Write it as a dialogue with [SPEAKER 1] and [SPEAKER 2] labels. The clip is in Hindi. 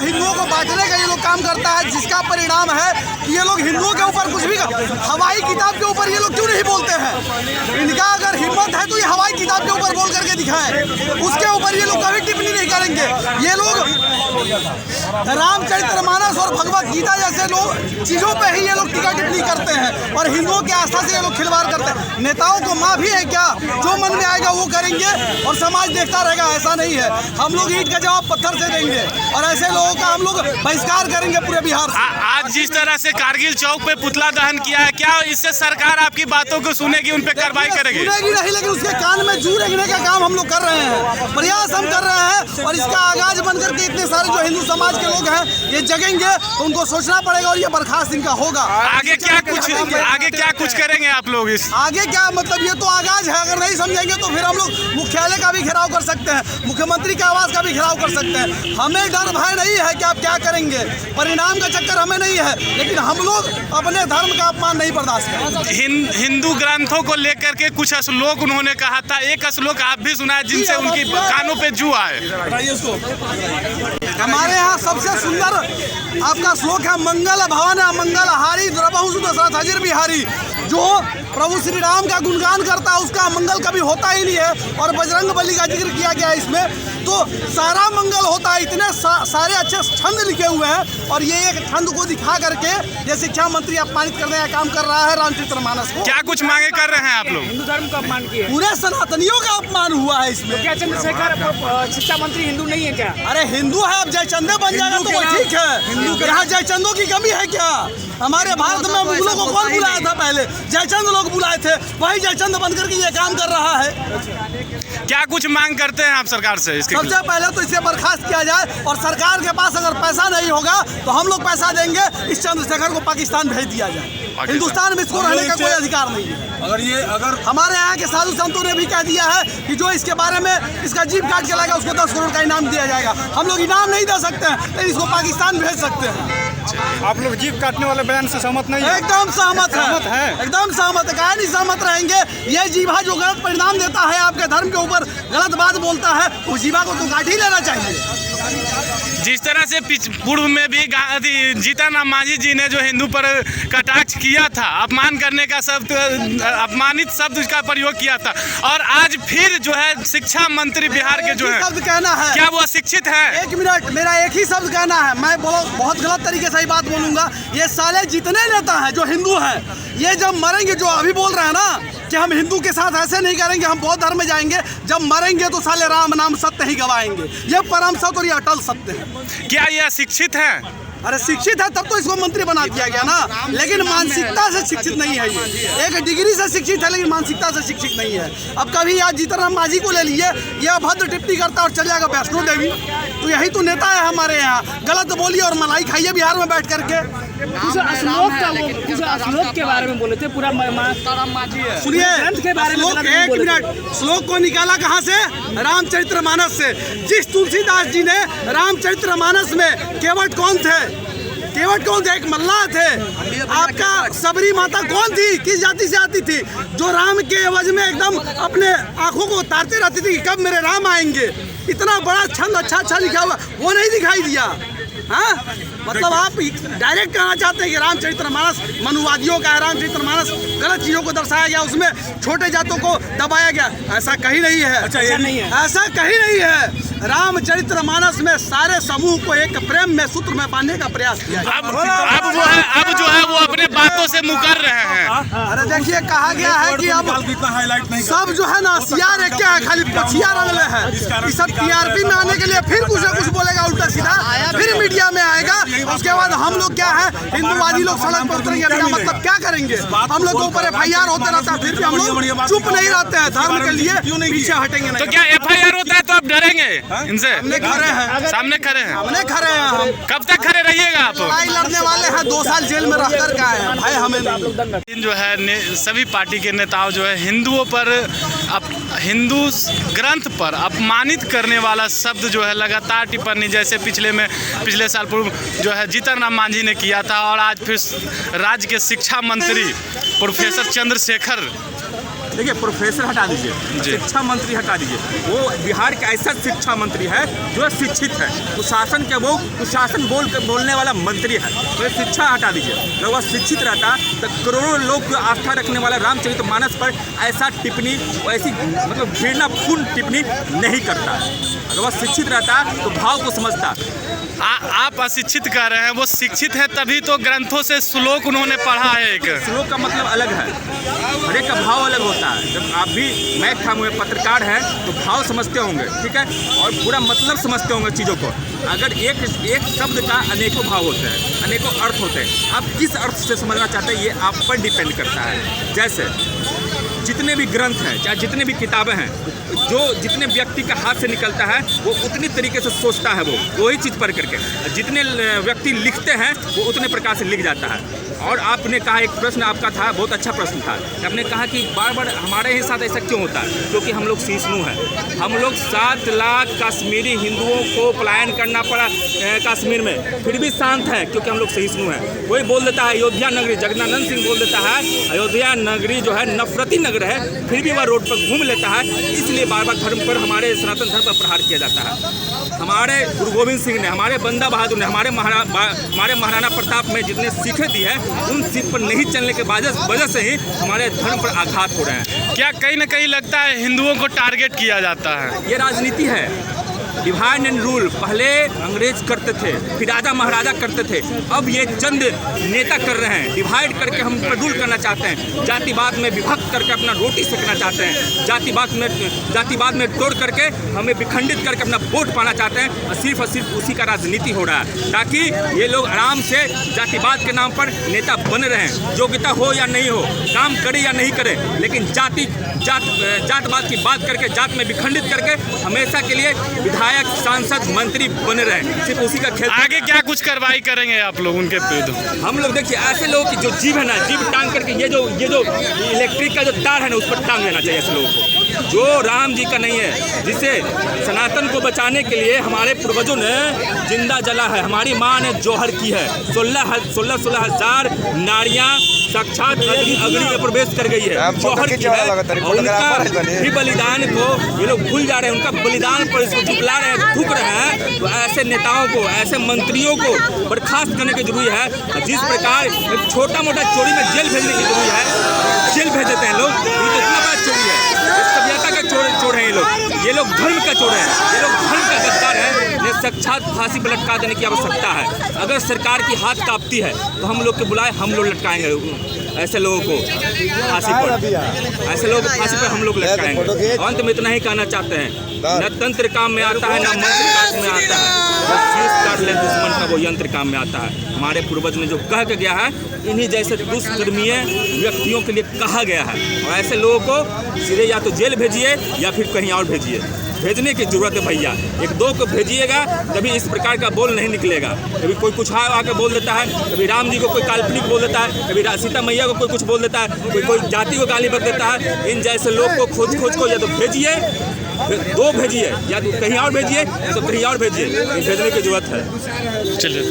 [SPEAKER 1] हिंदुओं को बांटने का ये लोग काम करता है, जिसका परिणाम है कि ये लोग हिंदुओं के ऊपर कुछ भी हवाई किताब के ऊपर ये लोग क्यों नहीं बोलते हैं। इनका अगर हिम्मत है तो ये हवाई किताब के ऊपर बोल करके दिखाएं, उसके ऊपर ये लोग कभी टिप्पणी नहीं करेंगे। ये लोग रामचरितमानस और भगवत गीता जैसे लोग चीज़ों पे ही ये लोग टीका टिप्पणी करते हैं और हिंदुओं की आस्था से ये लोग खिलवाड़ करते हैं। नेताओं को माँ भी है क्या? जो मन में आएगा वो करेंगे और समाज देखता रहेगा? ऐसा नहीं है। हम लोग ईंट का जवाब पत्थर से देंगे और ऐसे लोगों का हम लोग बहिष्कार करेंगे पूरे बिहार से।
[SPEAKER 2] आज जिस तरह से कारगिल चौक पे पुतला दहन किया है, क्या इससे सरकार आपकी बातों को सुनेगी, उन पे कार्रवाई करेगी?
[SPEAKER 1] सुनेगी नहीं, लेकिन उसके कान में जू रेंगने का काम हम लोग कर रहे हैं, प्रयास हम कर रहे हैं और इसका आगाज बनकर के इतने सारे जो हिंदू समाज के लोग हैं ये जगेंगे तो उनको सोचना पड़ेगा और ये बर्खास्त इनका होगा।
[SPEAKER 2] आगे क्या कुछ करेंगे आप लोग? इस
[SPEAKER 1] आगे क्या मतलब, ये तो आगाज है। अगर नहीं समझेंगे तो फिर हम लोग मुख्यालय का भी घेराव कर सकते हैं, मुख्यमंत्री के आवास का भी घेराव कर सकते हैं। हमें डर भय नहीं है कि आप क्या करेंगे, परिणाम का चक्कर हमें नहीं है, लेकिन हम लोग अपने धर्म का अपमान नहीं बर्दाश्त करेंगे।
[SPEAKER 2] हिंदू ग्रंथों को लेकर के कुछ श्लोक उन्होंने कहा था, एक श्लोक आप भी सुनाए जिनसे उनकी कानों पे जू आए।
[SPEAKER 1] हमारे यहाँ सबसे सुंदर आपका श्लोक है, मंगल भवन मंगल हारी द्रवहु दशरथ हजिर बिहारी। जो प्रभु श्री राम का गुणगान करता है उसका मंगल कभी होता ही नहीं है और बजरंग बली का जिक्र किया गया है इसमें, तो सारा मंगल होता है। इतने सारे अच्छे छंद लिखे हुए हैं और ये एक छंद को दिखा करके ये शिक्षा मंत्री अपमानित करने का काम कर रहा है रामचरितमानस को।
[SPEAKER 2] क्या कुछ मांगे कर रहे हैं आप लोग?
[SPEAKER 3] हिंदू धर्म का अपमान किया,
[SPEAKER 1] पूरे सनातनियों का अपमान हुआ है इसमें।
[SPEAKER 3] क्या चंद्रशेखर शिक्षा मंत्री हिंदू नहीं है क्या?
[SPEAKER 1] अरे हिंदू है, अब जयचंदे बन जाएगा तो वो ठीक है। यहाँ जयचंदों की कमी है क्या? हमारे भारत में मुगलों को कौन बुलाया था? पहले जयचंद लोग बुलाए थे, वही जयचंद बनकर के ये काम कर रहा है।
[SPEAKER 2] क्या कुछ मांग करते हैं आप सरकार से? इसके
[SPEAKER 1] सबसे पहले तो इसे बर्खास्त किया जाए और सरकार के पास अगर पैसा नहीं होगा तो हम लोग पैसा देंगे, इस चंद्रशेखर को पाकिस्तान भेज दिया जाए। हिंदुस्तान में इसको रहने का कोई अधिकार नहीं है। अगर हमारे यहाँ के साधु संतों ने भी कह दिया है कि जो इसके बारे में इसका जीप काट के लाएगा उसको 10 करोड़ का इनाम दिया जाएगा। हम लोग इनाम नहीं दे सकते हैं, लेकिन इसको पाकिस्तान भेज सकते हैं।
[SPEAKER 4] आप लोग जीप काटने वाले बयान से सहमत नहीं है?
[SPEAKER 1] एकदम सहमत है, एकदम सहमत है। कहा नहीं सहमत रहेंगे? ये जीवा जो गलत परिणाम देता है, आपके धर्म के ऊपर गलत बात बोलता है, उस जीवा को तो काट ही लेना चाहिए।
[SPEAKER 2] जिस तरह से पूर्व में भी जीतन राम मांझी जी ने जो हिंदू पर कटाक्ष किया था, अपमान करने का शब्द, अपमानित शब्द का प्रयोग किया था, और आज फिर जो है शिक्षा मंत्री बिहार के जो है
[SPEAKER 1] शब्द कहना है,
[SPEAKER 2] क्या वो अशिक्षित है?
[SPEAKER 1] 1 मिनट, मेरा एक ही शब्द कहना है, मैं बहुत गलत तरीके से ही बात बोलूंगा। ये साले जितने नेता हैं जो हिंदू हैं, ये जब मरेंगे, जो अभी बोल रहे हैं ना कि हम हिंदू के साथ ऐसे नहीं करेंगे, हम बौद्ध धर्म में जाएंगे, जब मरेंगे तो साले राम नाम सत्य ही गवाएंगे। ये परम सत्य और ये अटल सत्य है।
[SPEAKER 2] क्या ये शिक्षित है?
[SPEAKER 1] अरे शिक्षित है तब तो इसको मंत्री बना दिया गया ना, लेकिन मानसिकता से शिक्षित नहीं है। ये एक डिग्री से शिक्षित है लेकिन मानसिकता से शिक्षित नहीं है। अब कभी आज जीतन राम मांझी को ले लिए, ये अभद्र टिप्पणी करता और चल जाएगा वैष्णो देवी, तो यही तो नेता है हमारे यहाँ। गलत बोलिए और मलाई खाइए बिहार में बैठ करके।
[SPEAKER 3] श्लोक के बारे में बोले थे, पूरा
[SPEAKER 1] सुनिए, एक मिनट, श्लोक को निकाला कहाँ से? रामचरितमानस से। जिस तुलसीदास जी ने रामचरितमानस में केवट कौन थे? केवट कौन थे? एक मल्लाह थे। आपका सबरी माता कौन थी? किस जाति से आती थी? जो राम के एवज में एकदम अपने आंखों को उतारते रहती थी कि कब मेरे राम आएंगे। इतना बड़ा छंद अच्छा लिखा हुआ, वो नहीं दिखाई दिया। हाँ, मतलब आप डायरेक्ट कहना चाहते हैं कि रामचरितमानस मनुवादियों का है, रामचरितमानस गलत चीज़ों को दर्शाया गया, उसमें छोटे जातों को दबाया गया। ऐसा कहीं नहीं है।
[SPEAKER 3] अच्छा, ये नहीं है,
[SPEAKER 1] ऐसा कहीं नहीं है। रामचरितमानस में सारे समूह को एक प्रेम में सूत्र में बांधने का प्रयास किया।
[SPEAKER 2] अब जो है वो अपने बातों से मुकर रहे हैं।
[SPEAKER 1] अरे देखिए, कहा गया है कि अब सब जो है ना सियार है, क्या है, खाली पछिया रंगले है। इस सब टीआरपी में आने के लिए फिर कुछ न कुछ बोलेगा उल्टा सीधा, फिर मीडिया में आएगा। उसके बाद हम लोग क्या है, हिंदुवादी लोग सड़क पर उतरेंगे। अपना मतलब क्या करेंगे? हम लोग के ऊपर FIR होते रहता है, फिर भी हम लोग चुप नहीं रहते हैं। धर्म के लिए पीछे हटेंगे नहीं।
[SPEAKER 2] तो क्या FIR होता है तो आप डरेंगे इनसे?
[SPEAKER 1] हमने खड़े हैं,
[SPEAKER 2] सामने खड़े हैं,
[SPEAKER 1] हमने खड़े हैं। हम
[SPEAKER 2] कब तक खड़े रहिएगा आप?
[SPEAKER 1] लड़ाई लड़ने वाले हैं, 2 साल जेल में रह कर के आए हैं भाई, हमें नहीं।
[SPEAKER 2] जो है सभी पार्टी के नेताओं जो है हिंदुओं पर, हिंदू ग्रंथ पर अपमानित करने वाला शब्द जो है लगातार टिप्पणी, जैसे पिछले साल पूर्व जो है जीतन राम मांझी ने किया था, और आज फिर राज्य के शिक्षा मंत्री प्रोफेसर चंद्रशेखर
[SPEAKER 5] देखिए प्रोफेसर हटा दीजिए, शिक्षा मंत्री हटा दीजिए, वो बिहार का ऐसा शिक्षा मंत्री है जो शिक्षित है, कुशासन के वो कुशासन बोलने वाला मंत्री है। तो शिक्षा हटा दीजिए, अगर वह शिक्षित रहता तो करोड़ों लोग को आस्था रखने वाला रामचरितमानस पर ऐसा टिप्पणी, ऐसी मतलब घृणापूर्ण टिप्पणी नहीं करता। अगर वह शिक्षित रहता तो भाव को समझता।
[SPEAKER 2] आप अशिक्षित कह रहे हैं, वो शिक्षित है तभी तो ग्रंथों से श्लोक उन्होंने पढ़ा है। एक
[SPEAKER 5] श्लोक का मतलब अलग है, हर एक का भाव अलग होता है। जब आप भी मैं हुए पत्रकार हैं तो भाव समझते होंगे, ठीक है, और पूरा मतलब समझते होंगे चीज़ों को। अगर एक शब्द का अनेकों भाव होते हैं, अनेकों अर्थ होते हैं, आप किस अर्थ से समझना चाहते हैं ये आप पर डिपेंड करता है। जैसे जितने भी ग्रंथ हैं, चाहे जितने भी किताबें हैं, जो जितने व्यक्ति का हाथ से निकलता है वो उतनी तरीके से सोचता है, वो वही चीज़ पढ़ करके। जितने व्यक्ति लिखते हैं वो उतने प्रकार से लिख जाता है। और आपने कहा, एक प्रश्न आपका था, बहुत अच्छा प्रश्न था, आपने कहा कि बार बार हमारे ही साथ ऐसा क्यों होता है? क्योंकि हम लोग सहिष्णु हैं। हम लोग 7 लाख कश्मीरी हिंदुओं को पलायन करना पड़ा कश्मीर में, फिर भी शांत है क्योंकि हम लोग सहिष्णु हैं। कोई बोल देता है अयोध्या नगरी, जगदानंद सिंह बोल देता है अयोध्या नगरी जो है नफरती नगर है, फिर भी वह रोड पर घूम लेता है। इसलिए बार बार धर्म पर, हमारे सनातन धर्म पर प्रहार किया जाता है। हमारे गुरु गोविंद सिंह ने, हमारे बंदा बहादुर ने, हमारे महाराणा प्रताप में जितने सीखें दी है, उन सीख पर नहीं चलने के वजह से ही हमारे धर्म पर आघात हो रहे हैं।
[SPEAKER 2] क्या कहीं ना कहीं लगता है हिंदुओं को टारगेट किया जाता है?
[SPEAKER 5] ये राजनीति है, डिवाइड एंड रूल। पहले अंग्रेज करते थे, फिर राजा महाराजा करते थे, अब ये चंद नेता कर रहे हैं। डिवाइड करके हम प्रदूल करना चाहते हैं, जातिवाद में विभक्त करके अपना रोटी सेकना चाहते हैं, जातिवाद में तोड़ करके हमें विखंडित करके अपना वोट पाना चाहते हैं। और सिर्फ उसी का राजनीति हो रहा है, ताकि ये लोग आराम से जातिवाद के नाम पर नेता बन रहे हैं। योग्यता हो या नहीं हो, काम करे या नहीं करे, लेकिन जातवाद की बात करके, जात में विखंडित करके हमेशा के लिए विधायक, सांसद, मंत्री बने रहे। सिर्फ उसी का खेल।
[SPEAKER 2] आगे क्या कुछ कार्रवाई करेंगे आप लोग उनके विरुद्ध?
[SPEAKER 5] हम लोग देखिए, ऐसे लोगों की जो जीव है ना, जीव टांग करके ये जो इलेक्ट्रिक का जो तार है ना, उस पर टांग देना चाहिए ऐसे लोगों को, जो राम जी का नहीं है, जिसे सनातन को बचाने के लिए हमारे पूर्वजों ने जिंदा जला है। हमारी माँ ने जोहर की है। 16 हजार नारियां साक्षात अग्नि में प्रवेश कर गई है, जोहर की है। और उनका भी बलिदान को ये लोग भूल जा रहे हैं, उनका बलिदान पर इसको झुकला रहे हैं, थूक रहे हैं। तो ऐसे नेताओं को, ऐसे मंत्रियों को बर्खास्त करने की जरूरी है। जिस प्रकार एक छोटा मोटा चोरी में जेल भेजने की जरूरी है, जेल भेज देते हैं लोग, ये इतना बड़ा चोरी है। सभ्यता का चोर है ये लोग धर्म का चोर है, ये लोग धर्म का गद्दार है। इन्हें साक्षात फांसी पर लटका देने की आवश्यकता है। अगर सरकार की हाथ कांपती है तो हम लोग के बुलाए, हम लोग लटकाएंगे ऐसे लोगों को फांसी पर, ऐसे लोगों को फांसी पर हम लोग लटकाएंगे। अंत में इतना ही कहना चाहते हैं, न तंत्र काम में आता है, न मंत्र काम में आता है, जो शीश काट ले दुश्मन का वो यंत्र काम में आता है। हमारे पूर्वज ने जो कह के गया है, इन्हीं जैसे दुष्कर्मीय व्यक्तियों के लिए कहा गया है। और ऐसे लोगों को सीधे या तो जेल भेजिए या फिर कहीं और भेजिए। भेजने की जरूरत है भैया, 1-2 को भेजिएगा तभी इस प्रकार का बोल नहीं निकलेगा। कभी कोई कुछ आके बोल देता है, कभी राम जी को कोई काल्पनिक बोल देता है, कभी सीता मैया को कोई कुछ बोल देता है, कोई जाति को गाली बक देता है। इन जैसे लोग को खोज को या तो भेजिए, 2 भेजिए, या तो कहीं और भेजिए, या तो कहीं और भेजिए। भेजने की जरूरत है।
[SPEAKER 2] चलिए।